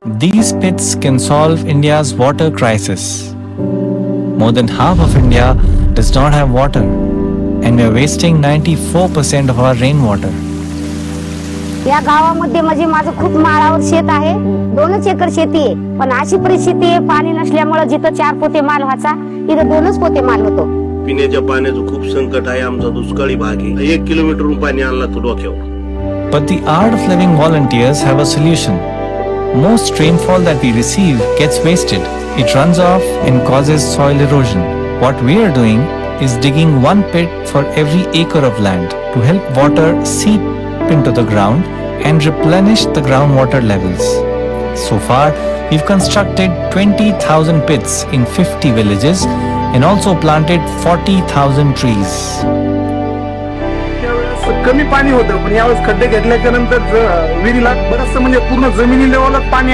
These pits can solve India's water crisis. More than half of India does not have water, and we are wasting 94% of our rainwater. या गावामध्ये म्हणजे माझं खूप माळावर शेत आहे, 2च एकर शेती आहे. पण अशी परिस्थिती आहे, पाणी नसल्यामुळे जिथं 4 पोते माल व्हायचा तिथं 2च पोते माल होतो. पिण्याच्या पाण्याचं खूप संकट आहे. आमचा दुष्काळी भाग आहे. 1 किलोमीटरहून पाणी आणलं तर डोक्यावर. But the Art of Living volunteers have a solution. Most rainfall that we receive gets wasted. It runs off and causes soil erosion. What we are doing is digging one pit for every acre of land to help water seep into the ground and replenish the groundwater levels. So far, we've constructed 20,000 pits in 50 villages and also planted 40,000 trees. कमी पाणी होतं, पण यावेळेस खड्डे घेतल्याच्या नंतर विहिरीला बरंचसं म्हणजे पूर्ण जमिनी लेवलच पाणी